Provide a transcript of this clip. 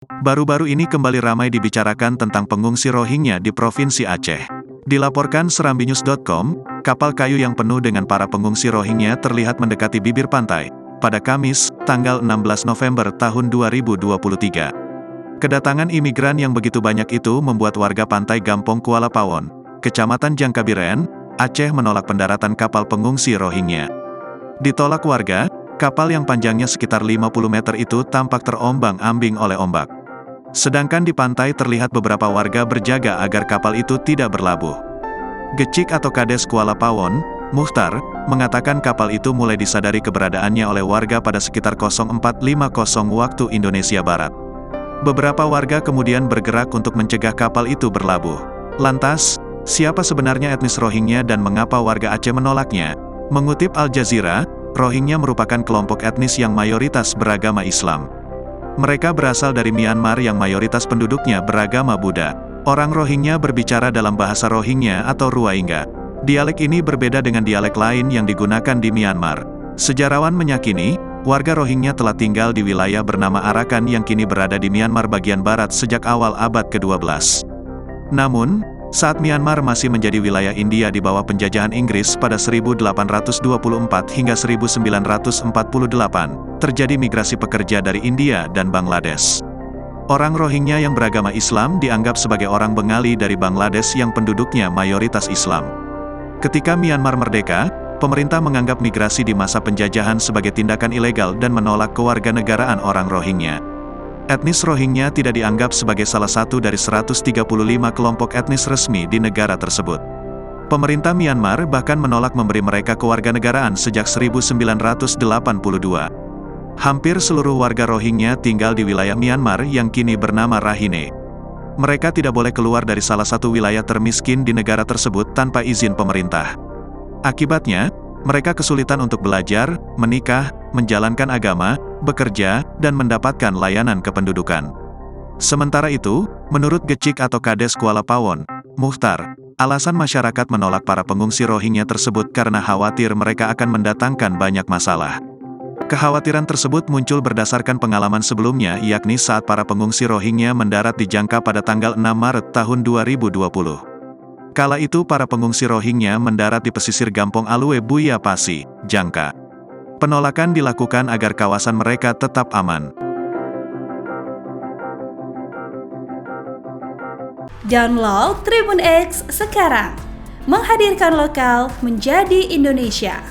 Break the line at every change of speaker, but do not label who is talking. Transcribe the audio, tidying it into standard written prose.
Baru-baru ini kembali ramai dibicarakan tentang pengungsi Rohingya di Provinsi Aceh. Dilaporkan serambinews.com, kapal kayu yang penuh dengan para pengungsi Rohingya terlihat mendekati bibir pantai pada Kamis, tanggal 16 November tahun 2023. Kedatangan imigran yang begitu banyak itu membuat warga pantai Gampong Kuala Pawon, Kecamatan Jangkabiren, Aceh menolak pendaratan kapal pengungsi Rohingya. Ditolak warga, kapal yang panjangnya sekitar 50 meter itu tampak terombang-ambing oleh ombak. Sedangkan di pantai terlihat beberapa warga berjaga agar kapal itu tidak berlabuh. Gecik atau Kades Kuala Pawon, Mukhtar, mengatakan kapal itu mulai disadari keberadaannya oleh warga pada sekitar 04.50 waktu Indonesia Barat. Beberapa warga kemudian bergerak untuk mencegah kapal itu berlabuh. Lantas, siapa sebenarnya etnis Rohingya dan mengapa warga Aceh menolaknya? Mengutip Al Jazeera, Rohingya merupakan kelompok etnis yang mayoritas beragama Islam. Mereka berasal dari Myanmar yang mayoritas penduduknya beragama Buddha. Orang Rohingya berbicara dalam bahasa Rohingya atau Ruwaingya. Dialek ini berbeda dengan dialek lain yang digunakan di Myanmar. Sejarawan meyakini, warga Rohingya telah tinggal di wilayah bernama Arakan yang kini berada di Myanmar bagian barat sejak awal abad ke-12. Namun, saat Myanmar masih menjadi wilayah India di bawah penjajahan Inggris pada 1824 hingga 1948, terjadi migrasi pekerja dari India dan Bangladesh. Orang Rohingya yang beragama Islam dianggap sebagai orang Bengali dari Bangladesh yang penduduknya mayoritas Islam. Ketika Myanmar merdeka, pemerintah menganggap migrasi di masa penjajahan sebagai tindakan ilegal dan menolak kewarganegaraan orang Rohingya. Etnis Rohingya tidak dianggap sebagai salah satu dari 135 kelompok etnis resmi di negara tersebut. Pemerintah Myanmar bahkan menolak memberi mereka kewarganegaraan sejak 1982. Hampir seluruh warga Rohingya tinggal di wilayah Myanmar yang kini bernama Rakhine. Mereka tidak boleh keluar dari salah satu wilayah termiskin di negara tersebut tanpa izin pemerintah. Akibatnya, mereka kesulitan untuk belajar, menikah, menjalankan agama, bekerja, dan mendapatkan layanan kependudukan. Sementara itu, menurut Gecik atau Kades Kuala Pawon, Mukhtar, alasan masyarakat menolak para pengungsi Rohingya tersebut karena khawatir mereka akan mendatangkan banyak masalah. Kekhawatiran tersebut muncul berdasarkan pengalaman sebelumnya, yakni saat para pengungsi Rohingya mendarat di Jangka pada tanggal 6 Maret tahun 2020. Kala itu para pengungsi Rohingya mendarat di pesisir Gampong Alue Buya Pasi, Jangka. Penolakan dilakukan agar kawasan mereka tetap aman.
Download Tribun X sekarang, menghadirkan lokal menjadi Indonesia.